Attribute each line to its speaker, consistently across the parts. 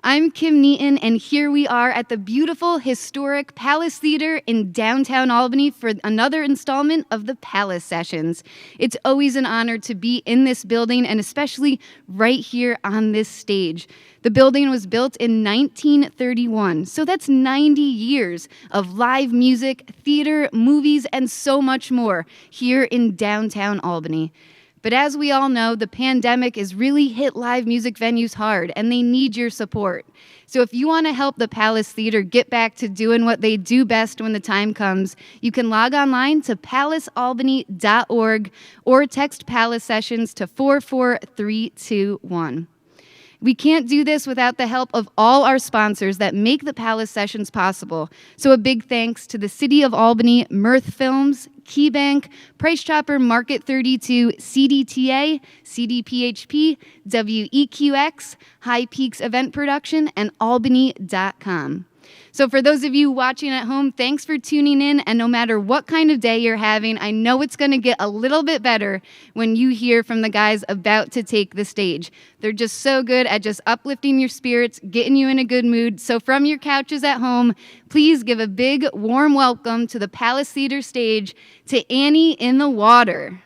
Speaker 1: I'm Kim Neaton, and here we are at the beautiful, historic Palace Theater in downtown Albany for another installment of the Palace Sessions. It's always an honor to be in this building, and especially right here on this stage. The building was built in 1931, so that's 90 years of live music, theater, movies, and so much more here in downtown Albany. But as we all know, the pandemic has really hit live music venues hard, and they need your support. So if you want to help the Palace Theater get back to doing what they do best when the time comes, you can log online to palacealbany.org or text Palace Sessions to 44321. We can't do this without the help of all our sponsors that make the Palace Sessions possible. So a big thanks to the City of Albany, Mirth Films, KeyBank, Price Chopper Market 32, CDTA, CDPHP, WEQX, High Peaks Event Production, and Albany.com. So for those of you watching at home, thanks for tuning in, and no matter what kind of day you're having, I know it's going to get a little bit better when you hear from the guys about to take the stage. They're just so good at just uplifting your spirits, getting you in a good mood. So from your couches at home, please give a big, warm welcome to the Palace Theater stage to Annie in the Water.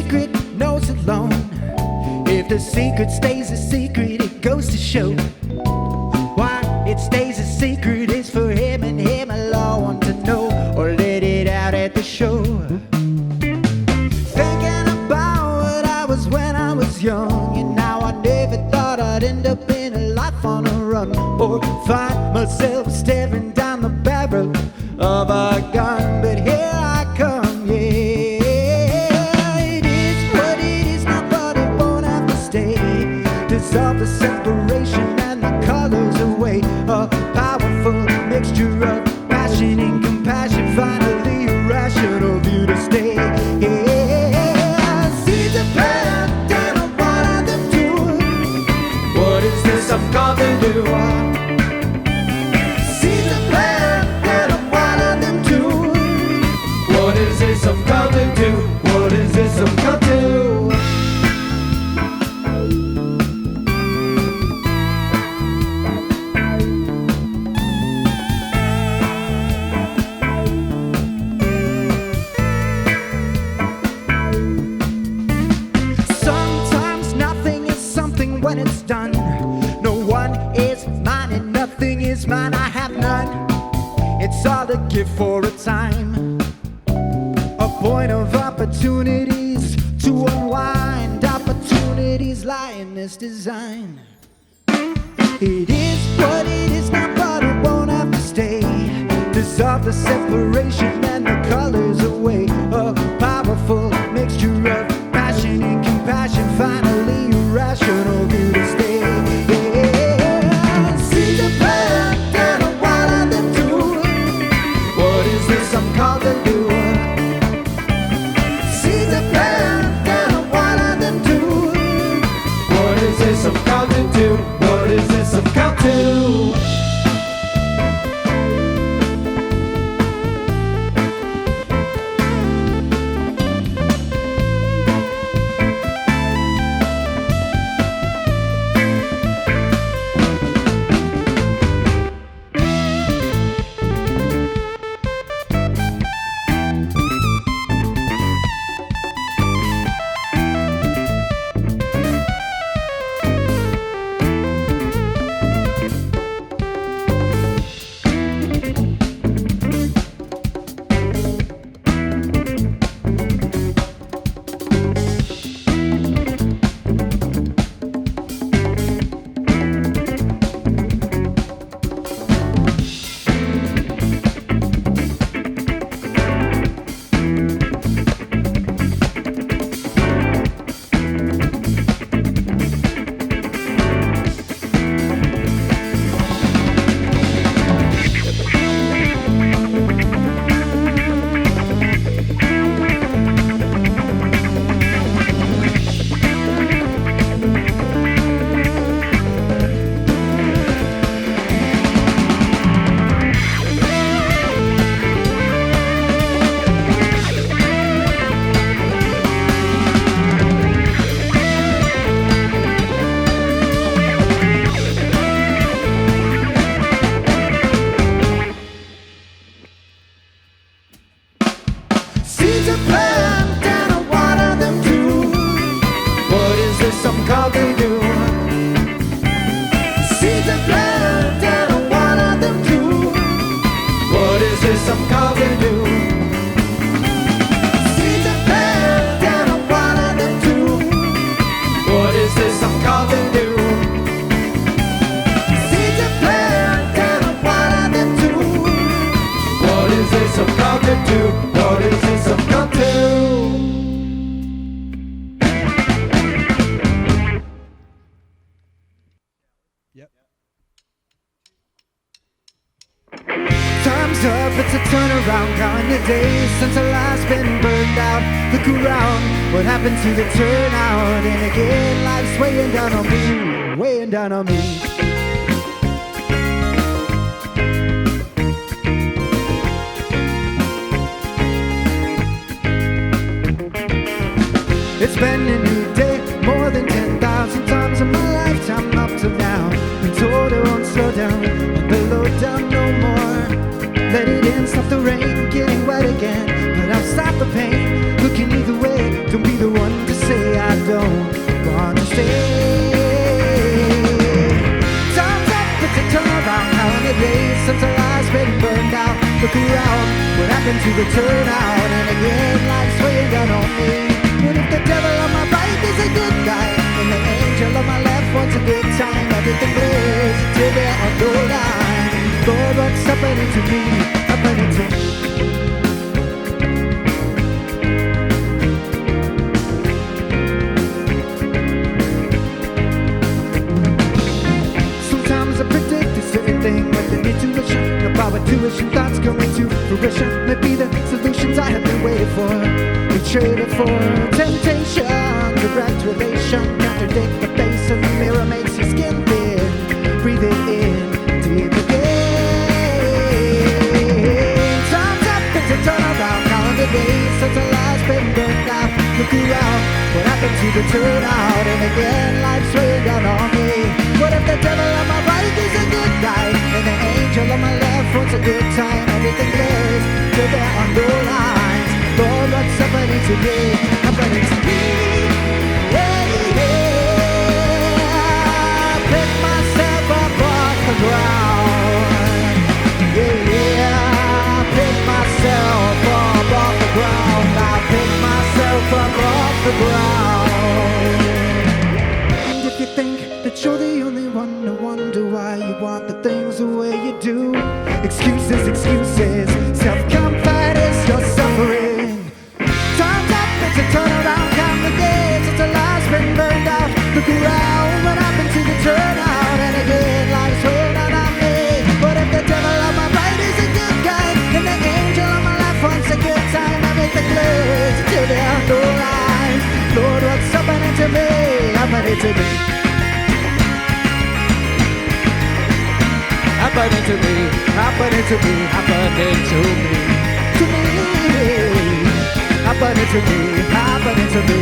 Speaker 2: secret knows alone. If the secret stays a secret, it goes to show why it stays a secret is for him and him alone. Want to know or let it out at the show. Thinking about what I was when I was young, and now I never thought I'd end up in a life on a run, or find myself staring down the barrel of a gun. But here I come, yeah. It is what it is now, but it won't have to stay. Dissolve the separation and the colors away. A powerful mixture of passion and compassion, finally a rational view to stay. Yeah, seeds of plant and what are them doing? What is this I'm called to do? Seeds of plant and what are them doing? What is this I'm called to do? What is this I'm called to? When it's done, no one is mine and nothing is mine. I have none. It's all a gift for a time, a point of opportunities to unwind. Opportunities lie in this design. It is what it is now, but it won't have to stay. Dissolve the separation and the colors away. A powerful mixture of passion and compassion, finally a rational view to stay. Yeah. See the plant and what are them doing? What is this I'm called to do? See the plant and what are them doing? What is this I'm called to do? What is this I'm called to? It's a turnaround, counting the days since the last been burned out. Look around, what happened to the turnout? And again, life's weighing down on me, weighing down on me. It's been a new day, more than 10,000 times in my lifetime up till now. Been told I won't slow down, but low down no more. Let it in, stop the rain, getting wet again. But I'll stop the pain, looking either way. Don't be the one into the turnout, and again life's weighing down on me. But if the devil on my right is a good guy, and the angel on my left wants a good time, everything blurs till there are no lines. Lord, what's happening to me? Happening to me. Sometimes I predict a certain thing with an intuition. The power tuition thoughts come into fruition. Maybe the solutions I have been waiting for. We traded for temptation, direct relation, contradict the face of the mirror makes your skin thin. Breathe it in, deep again. Time's up, it's a turnaround. Calendar days, since the last been burned out. Look around, what happened to the turnout? And again, life's weighing down on me. What if the devil on my right is a good guy, and the angel on my left wants a good time? Everything blurs till there are no lines. Lord, what's happening to me? Happening to me. Yeah, yeah. I pick myself up off the ground. Yeah, yeah. I pick myself up off the ground. I pick myself up off the ground. And if you think that you're the only one to wonder why you want the things the way you do, excuses, excuses. Self-comfort is your suffering. Time's up, it's a turnaround. Count the days since the life's been burned out. Look around, what happened to the turnout? And again, life's weighing down on me. But if the devil on my right is a good guy, and the angel on my left wants a good time, I make the blurs till there are no lines. Lord, what's happening to me? Happening to me. Happening to me, happening to me, happening to me, to me. Happening to me, happening to me.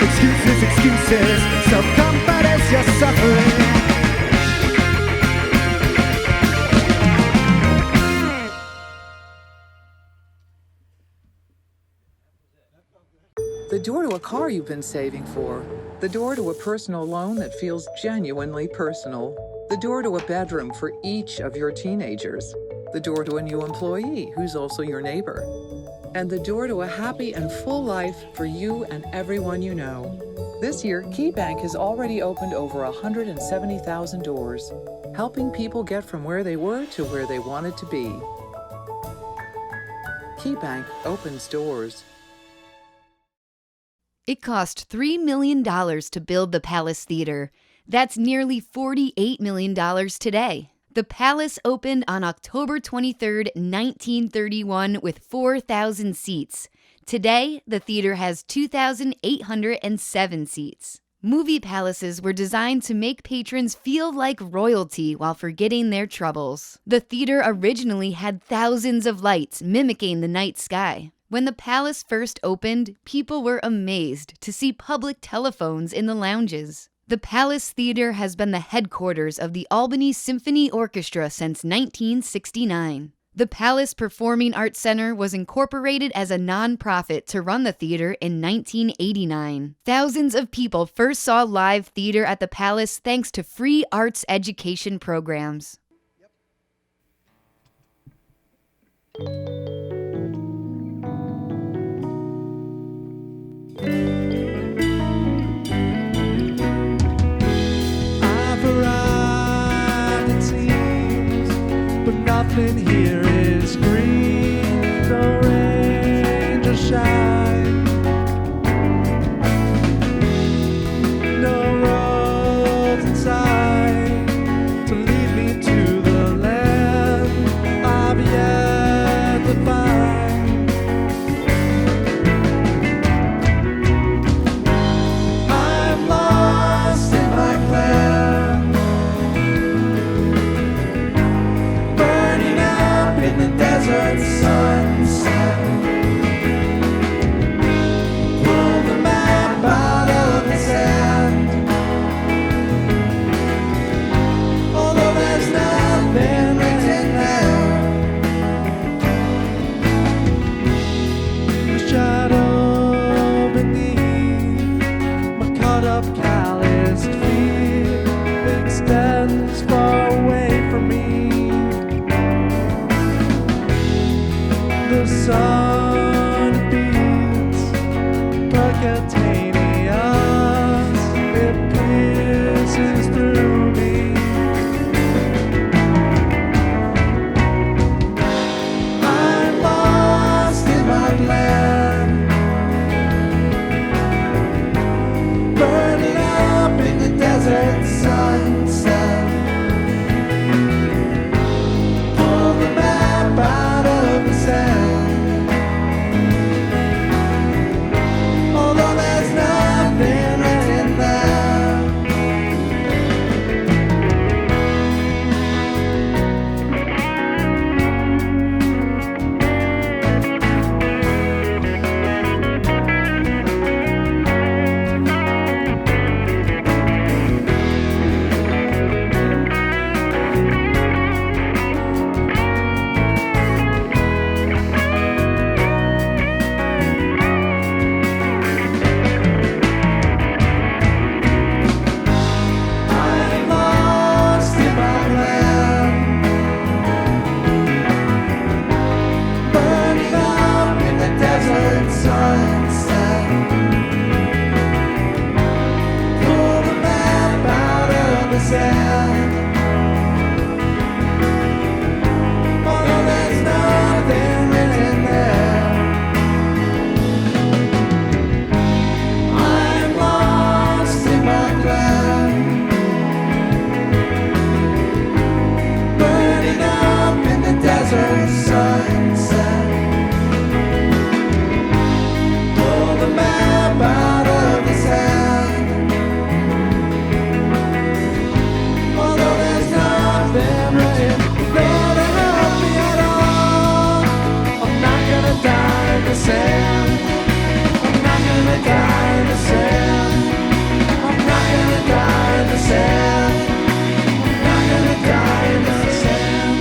Speaker 2: Excuses, excuses, self-comfort is your suffering.
Speaker 3: The door to a car you've been saving for. The door to a personal loan that feels genuinely personal. The door to a bedroom for each of your teenagers. The door to a new employee who's also your neighbor. And the door to a happy and full life for you and everyone you know. This year, KeyBank has already opened over 170,000 doors, helping people get from where they were to where they wanted to be. KeyBank opens doors.
Speaker 1: It cost $3 million to build the Palace Theater. That's nearly $48 million today. The Palace opened on October 23, 1931, with 4,000 seats. Today, the theater has 2,807 seats. Movie palaces were designed to make patrons feel like royalty while forgetting their troubles. The theater originally had thousands of lights mimicking the night sky. When the Palace first opened, people were amazed to see public telephones in the lounges. The Palace Theater has been the headquarters of the Albany Symphony Orchestra since 1969. The Palace Performing Arts Center was incorporated as a nonprofit to run the theater in 1989. Thousands of people first saw live theater at the Palace thanks to free arts education programs.
Speaker 2: I've arrived, it seems, but nothing here is green, no rain or shine, no roads inside to lead me to the land I've yet to find. the map out of his hand. Although there's nothing written there to help me at all, I'm not gonna die in the sand. I'm not gonna die in the sand. I'm not gonna die in the sand. I'm not gonna die in the sand.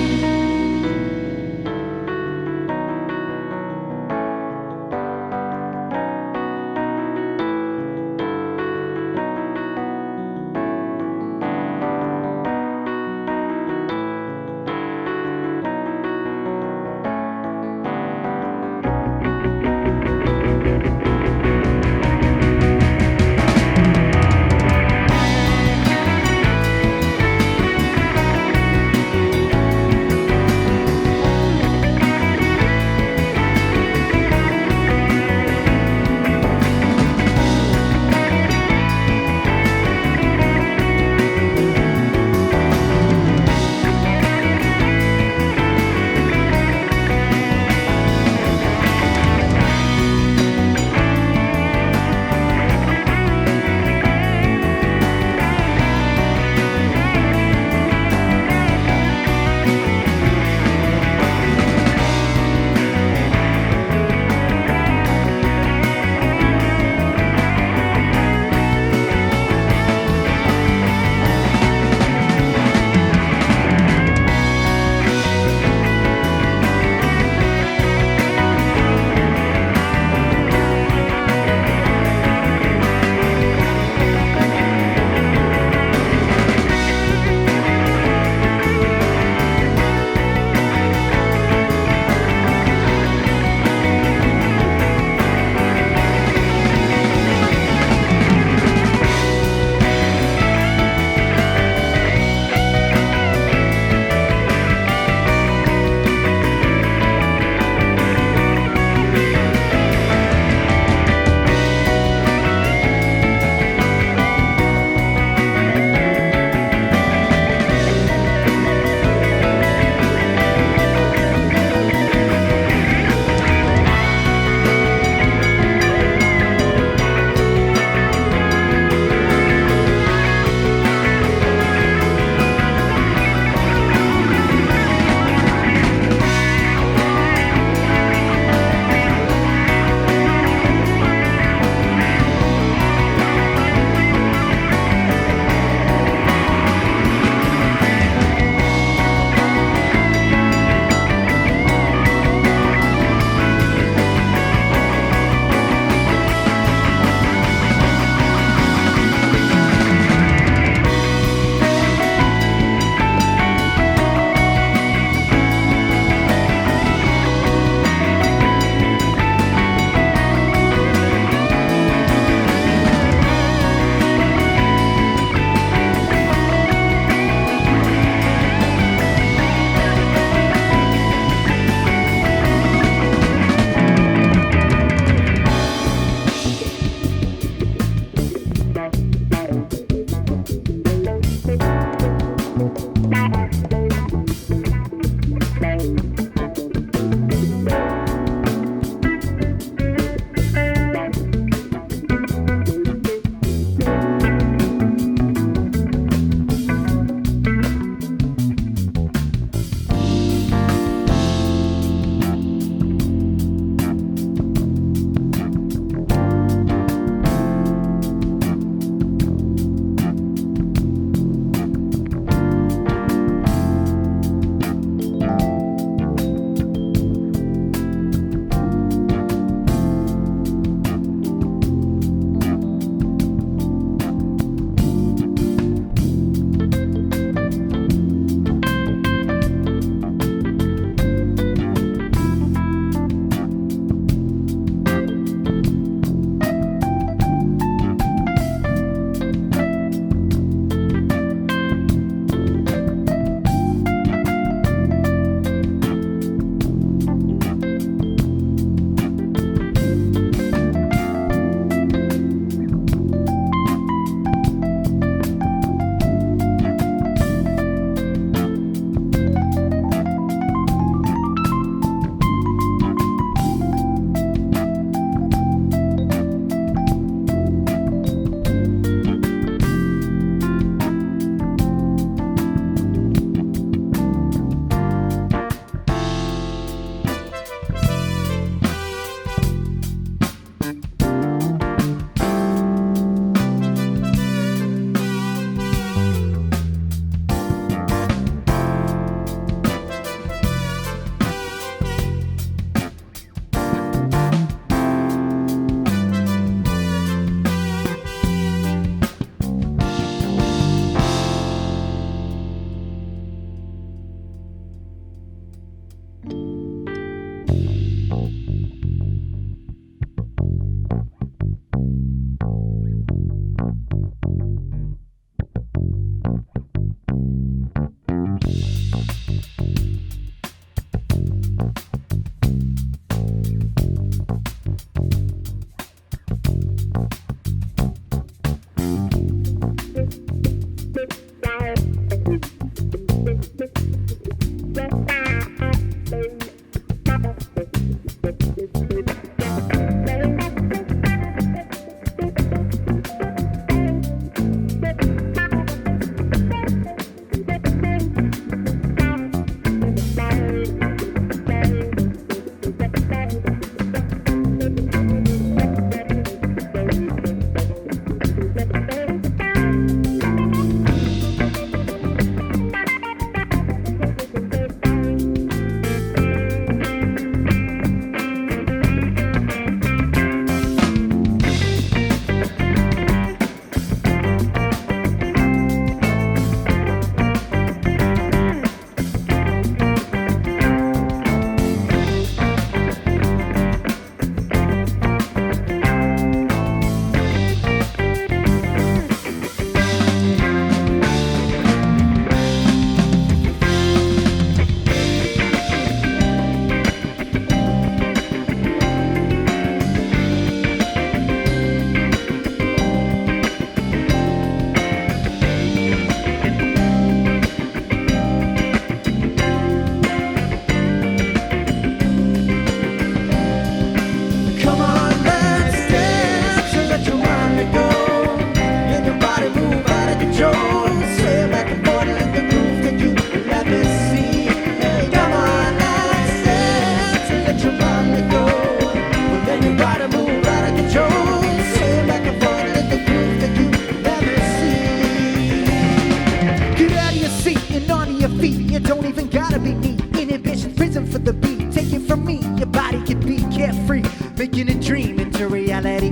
Speaker 2: personality.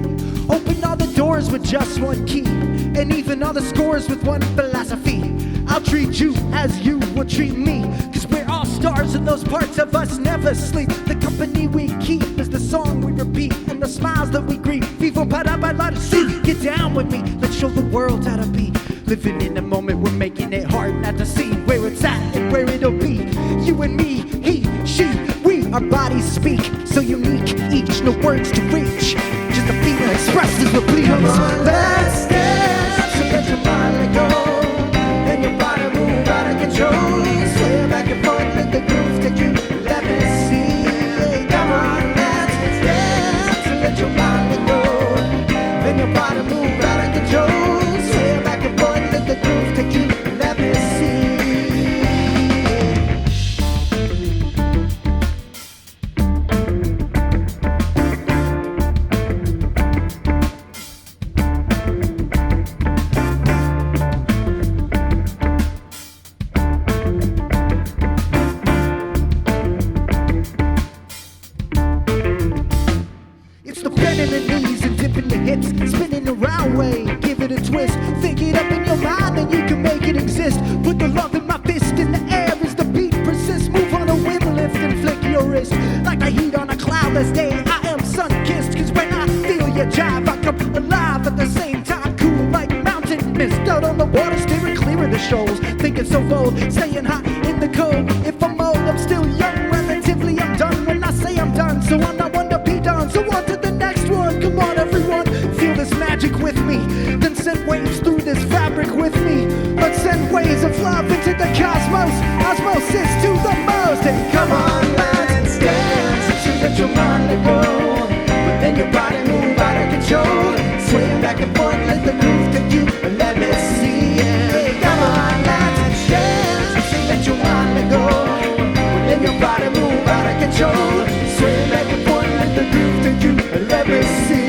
Speaker 2: Open all the doors with just one key, and even all the scores with one philosophy. I'll treat you as you will treat me, cause we're all stars and those parts of us never sleep. The company we keep is the song we repeat, and the smiles that we greet. Vivo para bailar, see, get down with me. Let's show the world how to be. Living in the moment, we're making it hard not to see where it's at and where it'll be. You and me, he, she, we, our bodies speak. So unique, each, no words to reach. Just a feeling expresses what please. Come on, let's dance. So let your mind let go. And your body move out of control. Sway back and forth, let the groove take you. Let me see. Come on, let's dance. So let your mind let go. And your body move out of control. Sway back and forth, let the groove take you. Let me see. Spinning the round way, give it a twist. Think it up in your mind, then you can make it exist. Put the love in my fist in the air as the beat persists. Move on a whim, lift and flick your wrist. Like the heat on a cloudless day, I am sun-kissed. Cause when I feel your jive, I come alive at the same time. Cool like mountain mist, out on the water, steering clear of the shoals. Thinking so bold, staying hot in the cold. If I'm old, I'm still young, relatively I'm done when I say I'm done. So I'm not one to be done, so on to the next one. Come on everyone, feel this magic with me, then send waves through this fabric with me. Let's send waves of love into the cosmos, osmosis to the most. And come on, let's dance. So let your mind let go, but then your body move out of control. Sway back and forth, let the groove take you. Let me see it. Come on, let's dance. So let your mind let go, but then your body move out of control. Sway back and forth, let the groove take you. Let me see.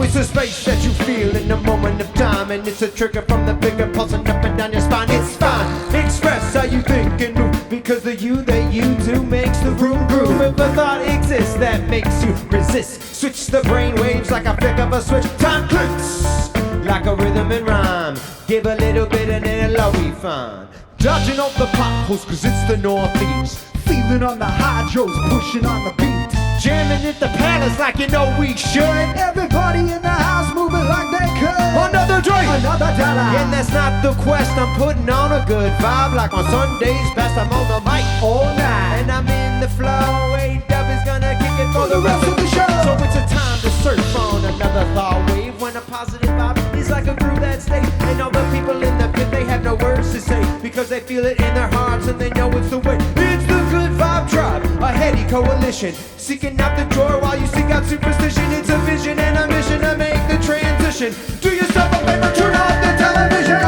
Speaker 2: It's a space that you feel in the moment of time, and it's a trigger from the bigger pulsing up and down your spine. It's fine, express how you think and move, because the you that you do makes the room groove. If a thought exists that makes you resist, switch the brain waves like a flick of a switch. Time clicks like a rhythm and rhyme. Give a little bit and then it'll all be fine. Dodging off the potholes cause it's the northeast. Feeling on the hydros, pushing on the beat. Jamming at the palace like you know we should. Everybody in the house moving like they could. Another drink, another dollar. And that's not the quest, I'm putting on a good vibe. Like on Sundays best, I'm on the mic all night. And I'm in the flow, A-Dub is gonna kick it for the rest of the show. So it's a time to surf on another thought wave. When a positive vibe is like a groove that stays. And all the people in the pit, they have no words to say, because they feel it in their hearts and they know it's the way. It's the good vibe tribe, a heady coalition, seeking out the drawer while you seek out superstition. It's a vision and a mission to make the transition. Do yourself a favor, turn off the television.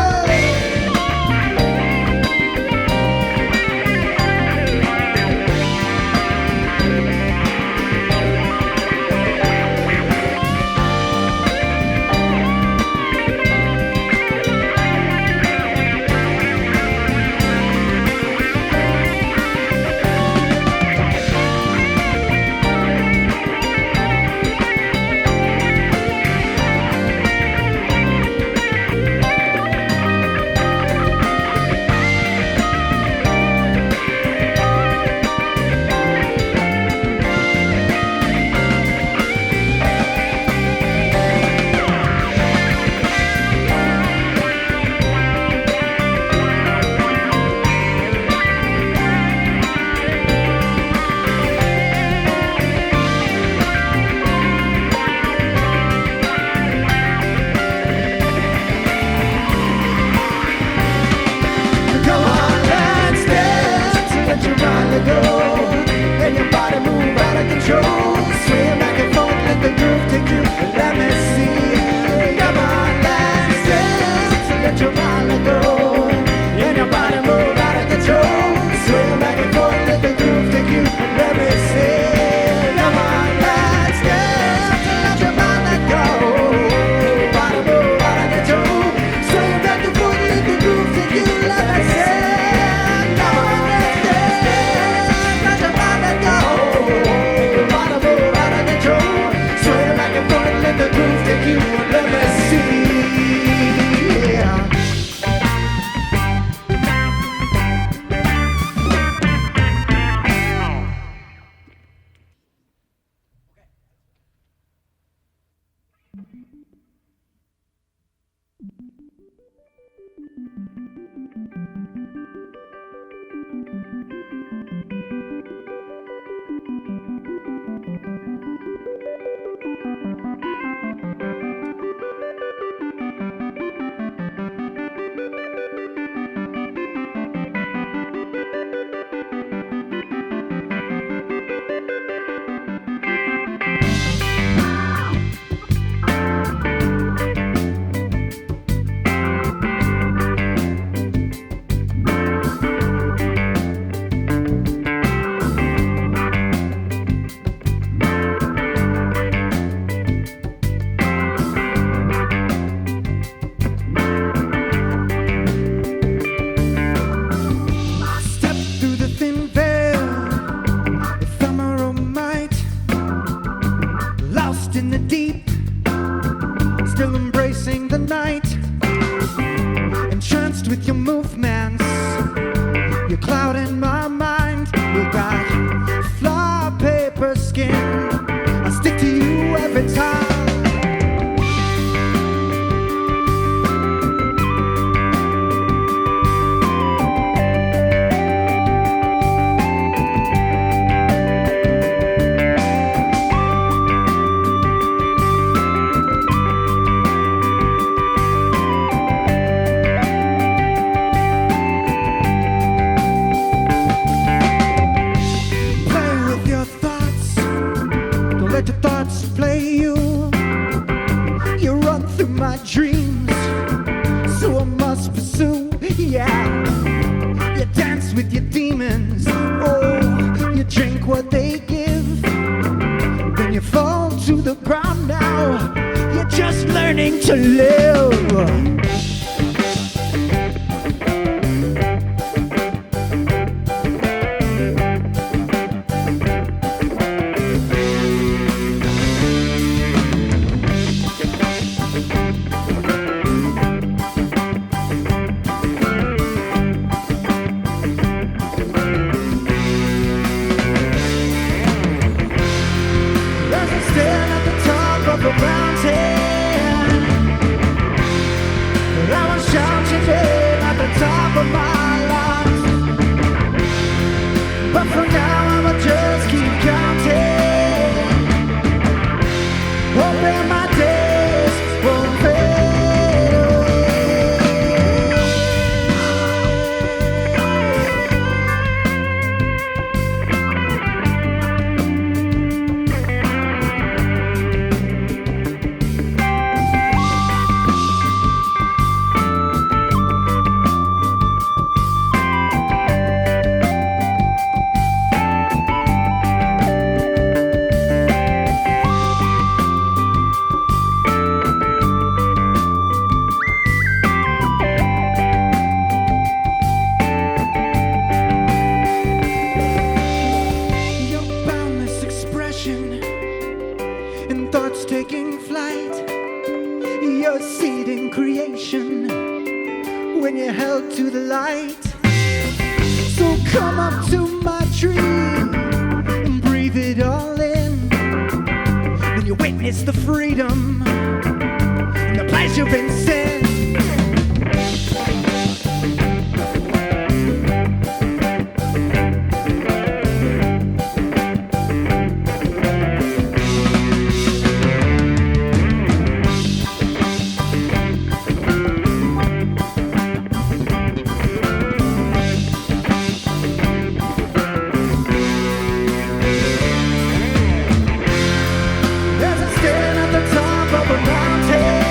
Speaker 2: There's a stand at the top of a mountain.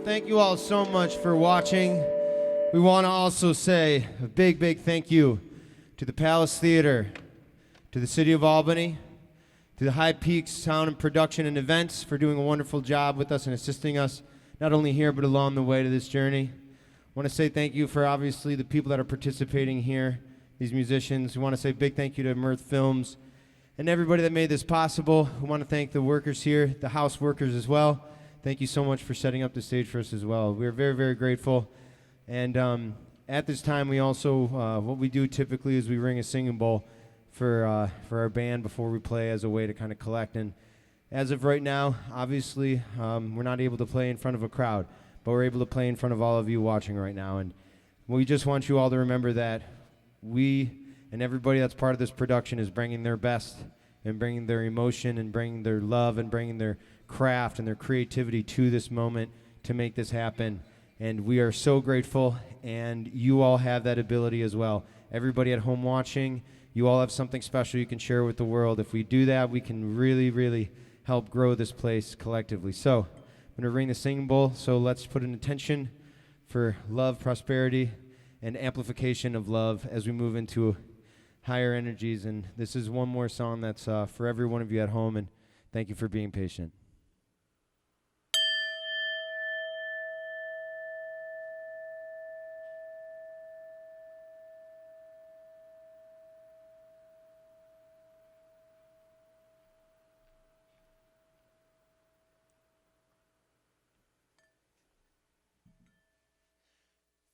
Speaker 4: Thank you all so much for watching. We want to also say a big, big thank you to the Palace Theater, to the City of Albany, to the High Peaks Sound and Production and Events for doing a wonderful job with us and assisting us, not only here, but along the way to this journey. I want to say thank you for, obviously, the people that are participating here, these musicians. We want to say a big thank you to Mirth Films and everybody that made this possible. We want to thank the workers here, the house workers as well. Thank you so much for setting up the stage for us as well. We're very, very grateful. And at this time, we also, what we do typically is we ring a singing bowl for our band before we play as a way to kind of collect. And as of right now, obviously, we're not able to play in front of a crowd, but we're able to play in front of all of you watching right now. And we just want you all to remember that we and everybody that's part of this production is bringing their best and bringing their emotion and bringing their love and bringing their craft and their creativity to this moment to make this happen. And we are so grateful, and you all have that ability as well. Everybody at home watching, you all have something special you can share with the world. If we do that, we can really, really help grow this place collectively. So I'm going to ring the singing bowl, so let's put an intention for love, prosperity, and amplification of love as we move into higher energies. And this is one more song that's for every one of you at home, and thank you for being patient.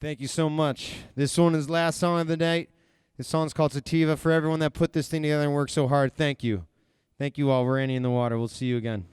Speaker 4: Thank you so much. This one is the last song of the night. This song's called Sativa. For everyone that put this thing together and worked so hard, thank you. Thank you all. We're Annie in the Water. We'll see you again.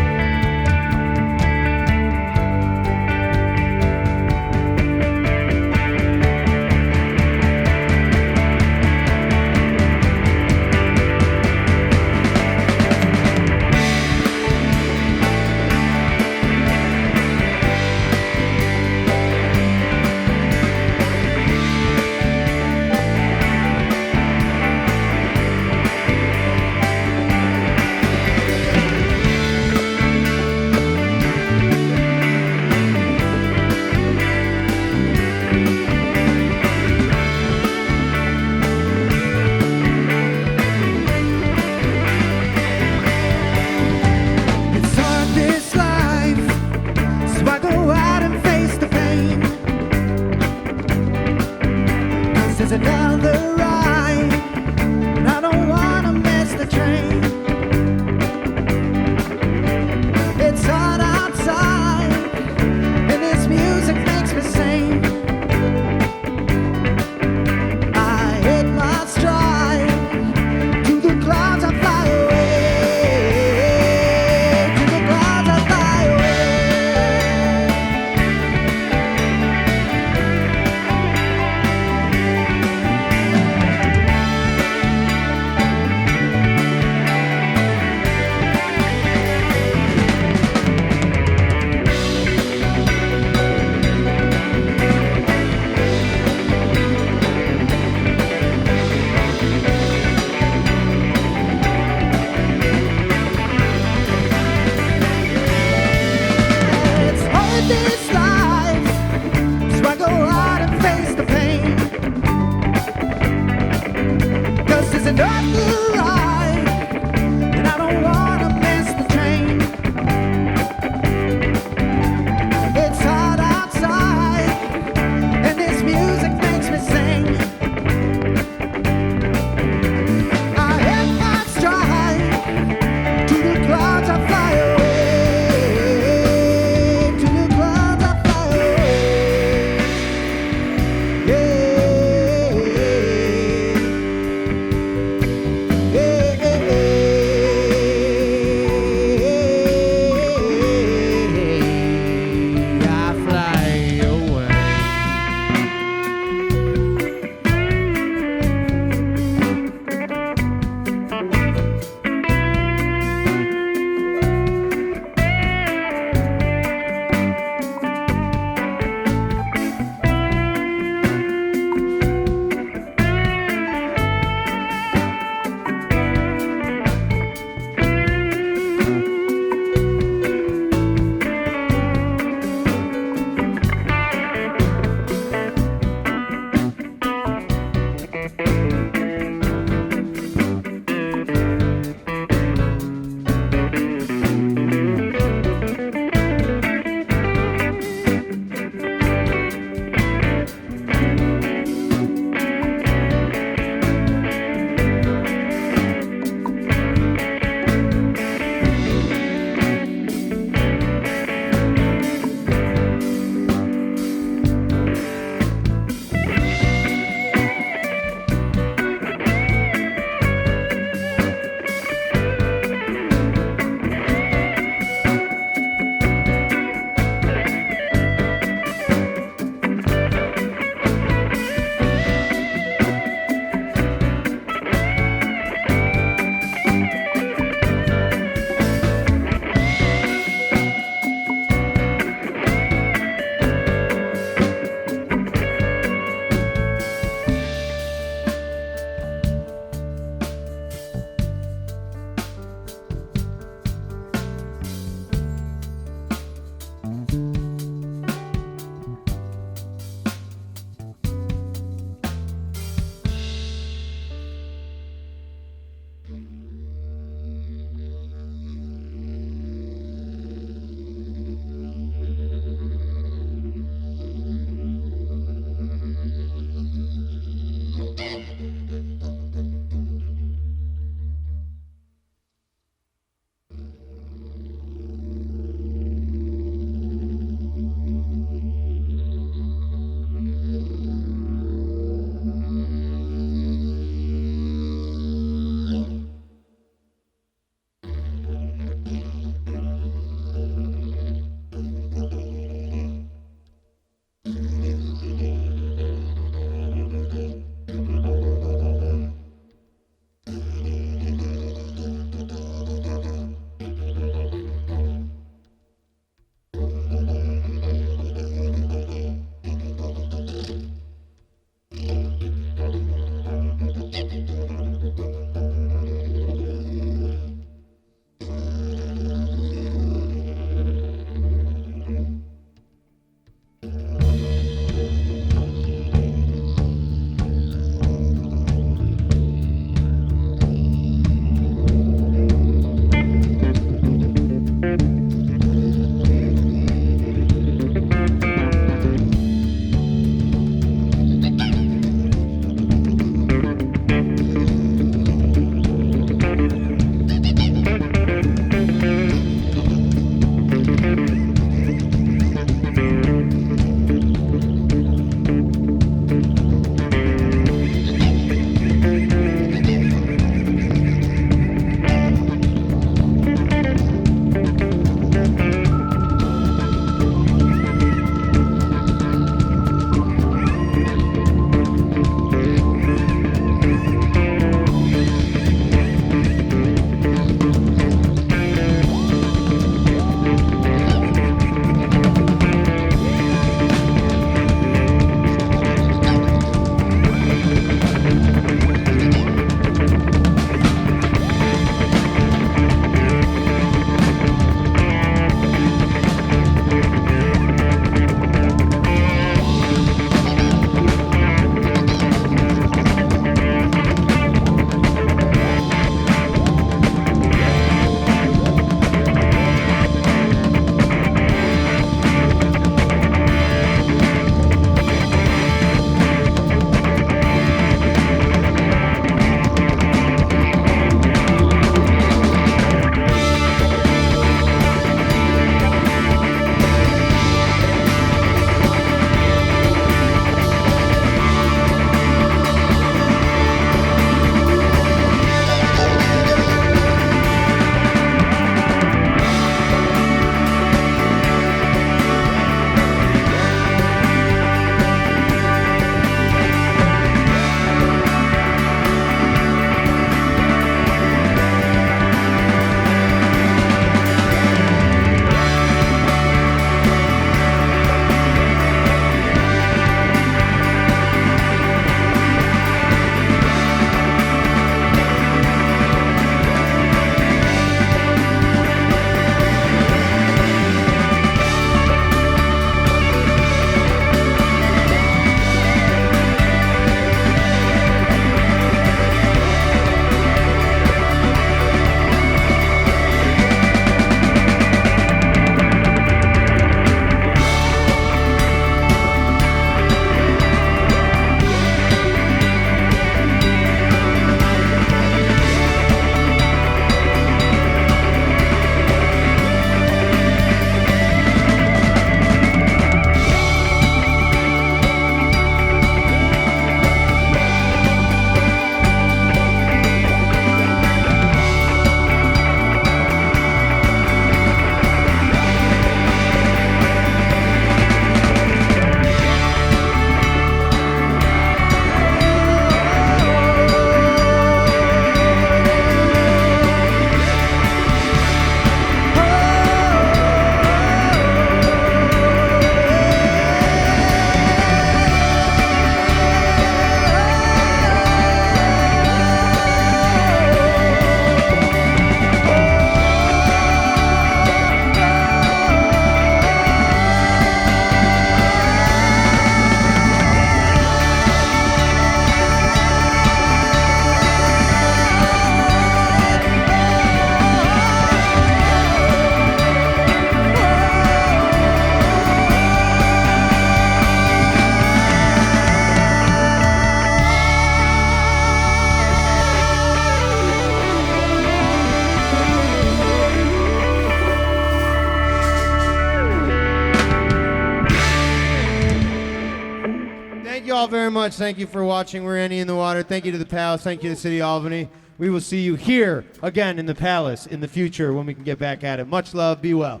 Speaker 4: Thank you all very much. Thank you for watching. We're Annie in the Water. Thank you to the Palace. Thank you to the City of Albany. We will see you here again in the Palace in the future when we can get back at it. Much love. Be well.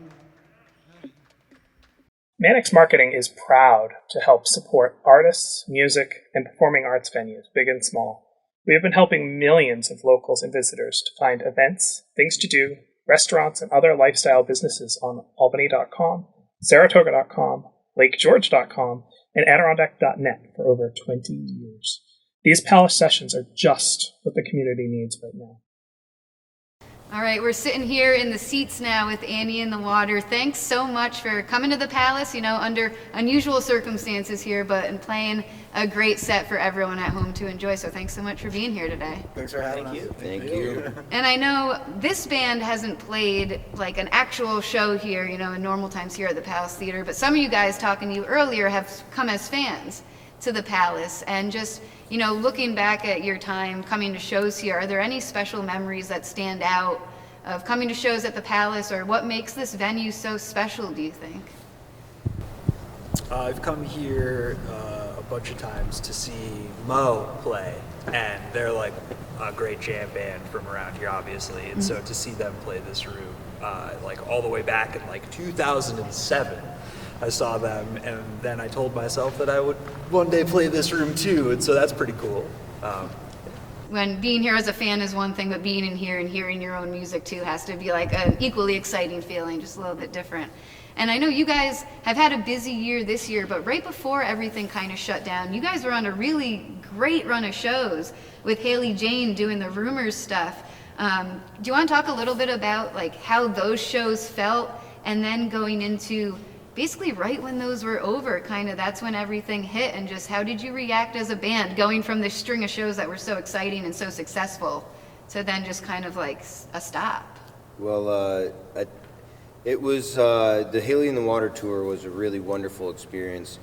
Speaker 5: Mannix Marketing is proud to help support artists, music, and performing arts venues, big and small. We have been helping millions of locals and visitors to find events, things to do, restaurants, and other lifestyle businesses on albany.com, saratoga.com, lakegeorge.com, and adirondack.net for over 20 years. These Palace sessions are just what the community needs right now.
Speaker 1: All right, we're sitting here in the seats now with Annie in the Water. Thanks so much for coming to the Palace, under unusual circumstances here, but playing a great set for everyone at home to enjoy. So thanks so much for being here today.
Speaker 6: Thanks for having us.
Speaker 7: Thank you.
Speaker 1: And I know this band hasn't played like an actual show here, in normal times here at the Palace Theater, but some of you guys talking to you earlier have come as fans to the Palace. And just, looking back at your time coming to shows here, are there any special memories that stand out of coming to shows at the Palace, or what makes this venue so special, do you think?
Speaker 6: I've come here a bunch of times to see Mo play, and they're like a great jam band from around here, obviously. And so to see them play this room, like all the way back in like 2007, I saw them, and then I told myself that I would one day play this room too, and so that's pretty cool.
Speaker 1: When being here as a fan is one thing, but being in here and hearing your own music too has to be like an equally exciting feeling, just a little bit different. And I know you guys have had a busy year this year, but right before everything kind of shut down, you guys were on a really great run of shows with Haley Jane doing the Rumors stuff. Do you want to talk a little bit about like how those shows felt, and then going into basically right when those were over, kind of that's when everything hit, and just how did you react as a band going from this string of shows that were so exciting and so successful to then just kind of like a stop?
Speaker 7: Well, it was the Haley in the Water tour was a really wonderful experience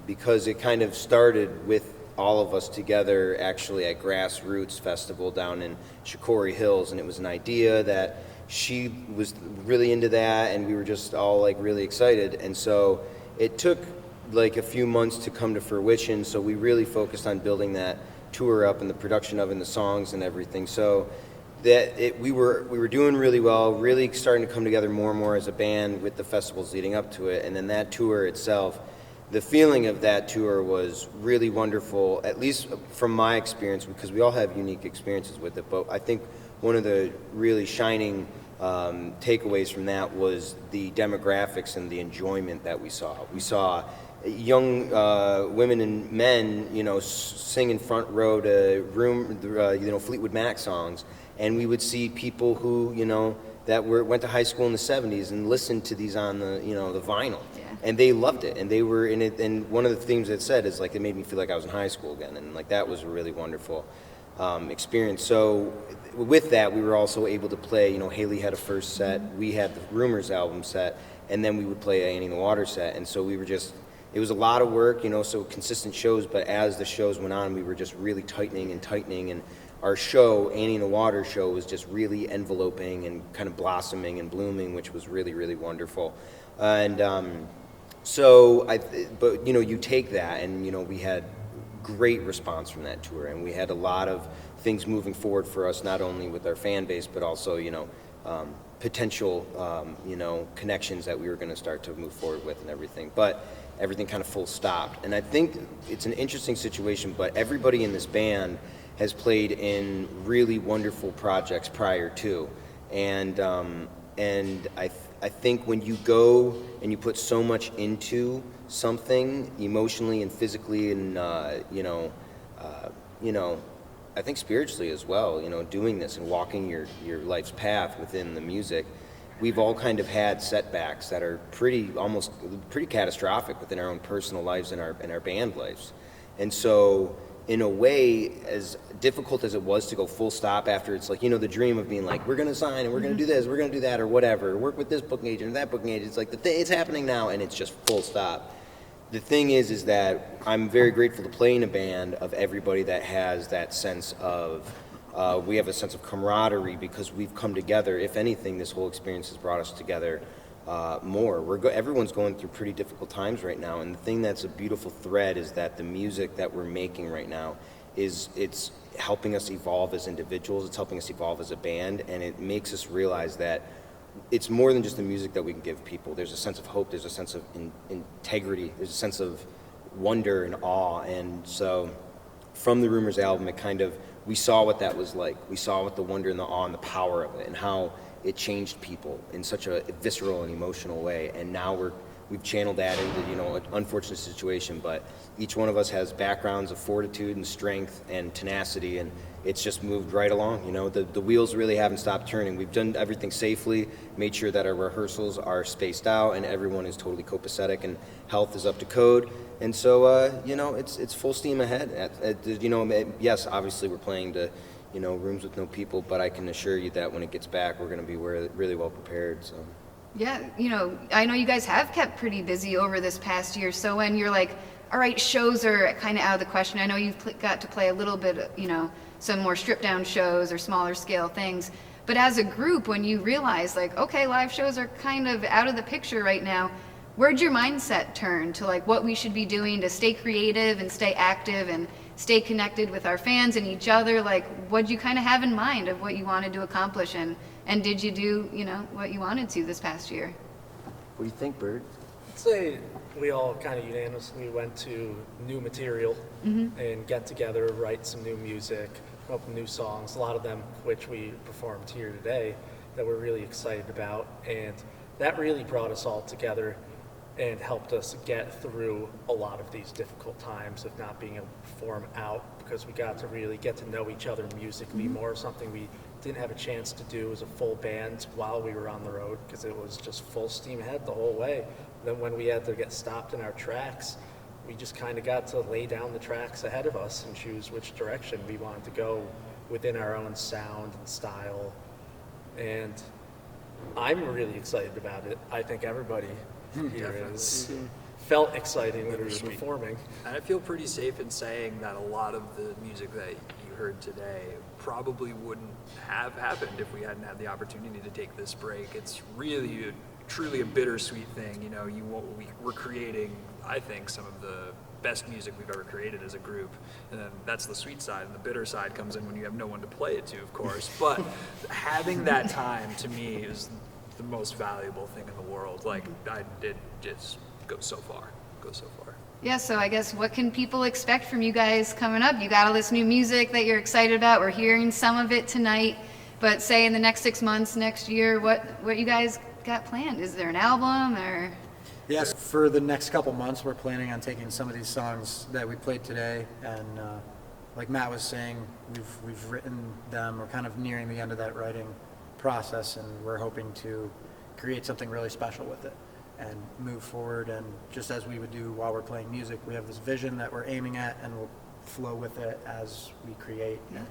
Speaker 7: because it kind of started with all of us together actually at Grassroots Festival down in Shikori Hills, and it was an idea that she was really into that, and we were just all like really excited. And so it took like a few months to come to fruition, so we really focused on building that tour up and the production of it and the songs and everything. So that we were doing really well, really starting to come together more and more as a band with the festivals leading up to it. And then that tour itself, the feeling of that tour was really wonderful, at least from my experience, because we all have unique experiences with it. But I think one of the really shining takeaways from that was the demographics and the enjoyment that we saw. We saw young women and men, sing in front row to Fleetwood Mac songs, and we would see people who, that went to high school in the 70s and listened to these on the, the vinyl. Yeah. And they loved it, and they were in it. And one of the things it said is like, it made me feel like I was in high school again, and like that was a really wonderful experience. So with that, we were also able to play, Haley had a first set, we had the Rumors album set, and then we would play Annie in the Water set. And so we were just, it was a lot of work, so consistent shows, but as the shows went on, we were just really tightening, and our show, Annie in the Water show, was just really enveloping and kind of blossoming and blooming, which was really, really wonderful. And but you take that, and we had great response from that tour, and we had a lot of things moving forward for us, not only with our fan base, but also potential connections that we were going to start to move forward with and everything. But everything kind of full stopped, and I think it's an interesting situation. But everybody in this band has played in really wonderful projects prior to, and I think when you go and you put so much into something emotionally and physically, and I think spiritually as well, doing this and walking your life's path within the music, we've all kind of had setbacks that are pretty catastrophic within our own personal lives and our band lives. And so in a way, as difficult as it was to go full stop after, it's like, the dream of being like, we're going to sign and we're going to do this, we're going to do that, or whatever, work with this booking agent or that booking agent. It's like, it's happening now, and it's just full stop. The thing is that I'm very grateful to play in a band of everybody that has that sense of, we have a sense of camaraderie because we've come together. If anything, this whole experience has brought us together more. Everyone's going through pretty difficult times right now, and the thing that's a beautiful thread is that the music that we're making right now it's helping us evolve as individuals, it's helping us evolve as a band, and it makes us realize that it's more than just the music that we can give people. There's a sense of hope, there's a sense of integrity, there's a sense of wonder and awe. And so from the Rumors album, we saw what that was like. We saw what the wonder and the awe and the power of it and how it changed people in such a visceral and emotional way. And now we've channeled that into, an unfortunate situation, but each one of us has backgrounds of fortitude and strength and tenacity, and it's just moved right along. The wheels really haven't stopped turning. We've done everything safely, made sure that our rehearsals are spaced out and everyone is totally copacetic and health is up to code. And so, it's full steam ahead. Yes, obviously we're playing to, rooms with no people, but I can assure you that when it gets back, we're going to be really well prepared. So.
Speaker 1: Yeah, I know you guys have kept pretty busy over this past year. So when you're like, all right, shows are kind of out of the question. I know you've got to play a little bit, some more stripped down shows or smaller scale things. But as a group, when you realize like, okay, live shows are kind of out of the picture right now, where'd your mindset turn to like what we should be doing to stay creative and stay active and stay connected with our fans and each other? Like, what'd you kind of have in mind of what you wanted to accomplish, and did you do, what you wanted to this past year?
Speaker 7: What do you think, Bird?
Speaker 6: I'd say we all kind of unanimously went to new material and get together, write some new music, come up with new songs, a lot of them which we performed here today that we're really excited about. And that really brought us all together and helped us get through a lot of these difficult times of not being able to perform out, because we got to really get to know each other musically more, something we didn't have a chance to do as a full band while we were on the road, because it was just full steam ahead the whole way. Then when we had to get stopped in our tracks, we just kind of got to lay down the tracks ahead of us and choose which direction we wanted to go within our own sound and style. And I'm really excited about it. I think everybody here felt exciting when we were performing.
Speaker 8: And I feel pretty safe in saying that a lot of the music that you heard today probably wouldn't have happened if we hadn't had the opportunity to take this break. It's really truly a bittersweet thing. We're creating, I think, some of the best music we've ever created as a group, and then that's the sweet side, and the bitter side comes in when you have no one to play it to, of course. But having that time, to me, is the most valuable thing in the world. Like, it just goes so far. Yeah, so I guess what can people expect from you guys coming up? You got all this new music that you're excited about. We're hearing some of it tonight, but say in the next 6 months, next year, what you guys got planned? Is there an album or?
Speaker 9: Yes, for the next couple months, we're planning on taking some of these songs that we played today, and like Matt was saying, we've written them. We're kind of nearing the end of that writing process, and we're hoping to create something really special with it and move forward. And just as we would do while we're playing music, we have this vision that we're aiming at, and we'll flow with it as we create and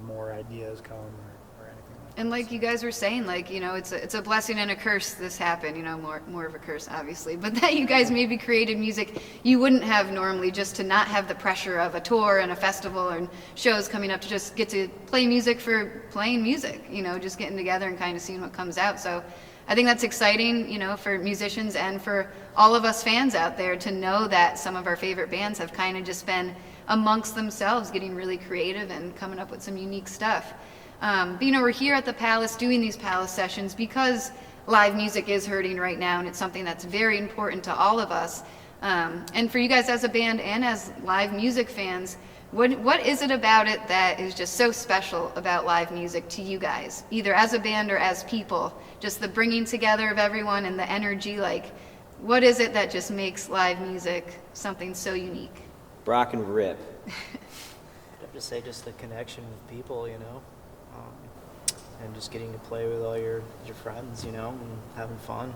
Speaker 9: more ideas come or anything like that.
Speaker 1: And like you guys were saying, like, it's a blessing and a curse this happened, more of a curse, obviously, but that you guys maybe created music you wouldn't have normally, just to not have the pressure of a tour and a festival and shows coming up, to just get to play music for playing music, just getting together and kind of seeing what comes out. So I think that's exciting, for musicians and for all of us fans out there to know that some of our favorite bands have kind of just been amongst themselves getting really creative and coming up with some unique stuff. But we're here at the Palace doing these Palace sessions because live music is hurting right now, and it's something that's very important to all of us. And for you guys as a band and as live music fans, what is it about it that is just so special about live music to you guys, either as a band or as people? Just the bringing together of everyone and the energy, like, what is it that just makes live music something so unique?
Speaker 7: Brock and Rip.
Speaker 10: I'd have to say just the connection with people, and just getting to play with all your friends, and having fun,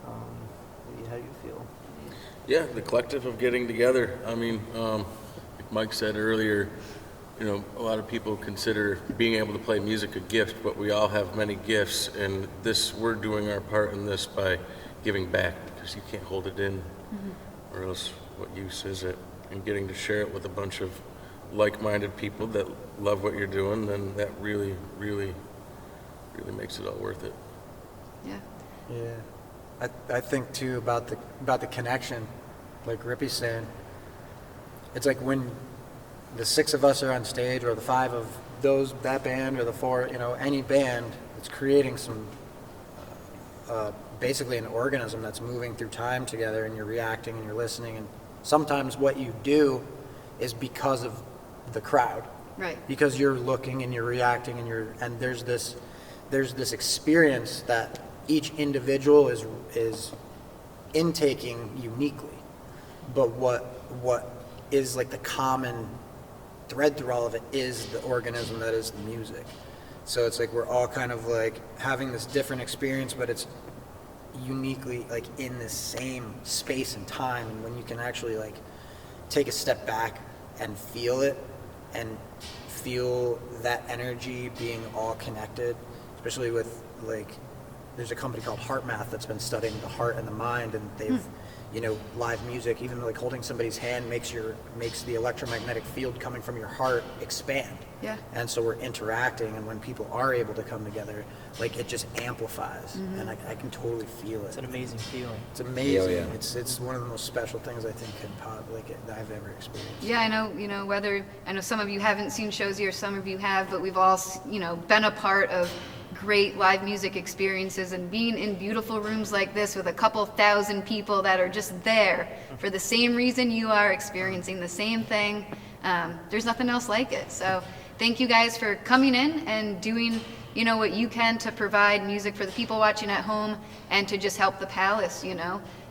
Speaker 10: how do you feel?
Speaker 11: Yeah, the collective of getting together. I mean, like Mike said earlier, a lot of people consider being able to play music a gift, but we all have many gifts, and we're doing our part in this by giving back, because you can't hold it in, or else what use is it? And getting to share it with a bunch of like-minded people that love what you're doing, then that really, really, really makes it all worth it.
Speaker 1: Yeah.
Speaker 9: Yeah. I think too about the connection, like Rippy's saying. It's like when the 6 of us are on stage, or the 5 of that band, or the 4, any band, it's creating some basically an organism that's moving through time together, and you're reacting and you're listening, and sometimes what you do is because of the crowd,
Speaker 1: Right.
Speaker 9: because you're looking and you're reacting and there's this experience that each individual is intaking uniquely, but what is like the common thread through all of it is the organism that is the music. So it's like we're all kind of like having this different experience, but it's uniquely like in the same space and time. And when you can actually like take a step back and feel it and feel that energy being all connected, especially with like, there's a company called Heart Math that's been studying the heart and the mind, and they've live music, even like holding somebody's hand makes the electromagnetic field coming from your heart expand.
Speaker 1: Yeah.
Speaker 9: And so we're interacting, and when people are able to come together, like it just amplifies, and I can totally feel it.
Speaker 10: It's an amazing feeling.
Speaker 9: It's amazing.
Speaker 7: Yeah.
Speaker 9: It's one of the most special things I think that I've ever experienced.
Speaker 1: Yeah, I know, I know some of you haven't seen shows here, some of you have, but we've all, been a part of great live music experiences, and being in beautiful rooms like this with a couple thousand people that are just there for the same reason you are, experiencing the same thing. There's nothing else like it. So thank you guys for coming in and doing, what you can to provide music for the people watching at home and to just help the Palace,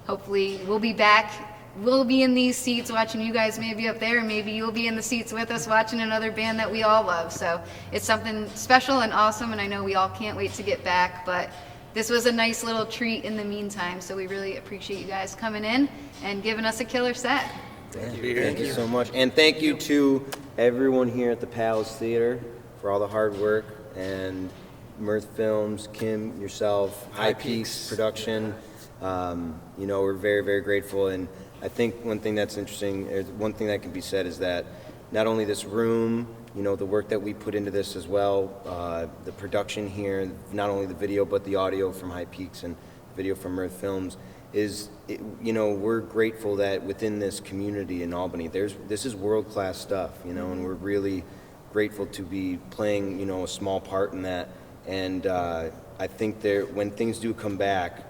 Speaker 1: Hopefully we'll be back. We'll be in these seats watching you guys, maybe up there, and maybe you'll be in the seats with us watching another band that we all love. So it's something special and awesome, and I know we all can't wait to get back, but this was a nice little treat in the meantime, so we really appreciate you guys coming in and giving us a killer set.
Speaker 7: Thank you so much. And thank you to everyone here at the Palace Theater for all the hard work, and Mirth Films, Kim, yourself, High Peaks Production. We're very, very grateful. And I think one thing that's interesting, one thing that can be said is that not only this room, the work that we put into this as well, the production here, not only the video but the audio from High Peaks and video from Mirth Films, we're grateful that within this community in Albany, this is world-class stuff, and we're really grateful to be playing, a small part in that. And I think when things do come back,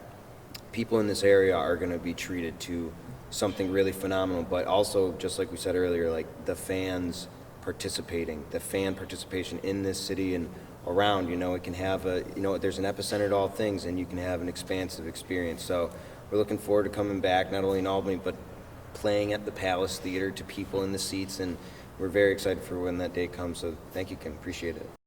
Speaker 7: people in this area are going to be treated to something really phenomenal, but also, just like we said earlier, like the fan participation in this city and around, it can have there's an epicenter to all things, and you can have an expansive experience. So we're looking forward to coming back, not only in Albany, but playing at the Palace Theater to people in the seats, and we're very excited for when that day comes. So thank you, Kim. Appreciate it.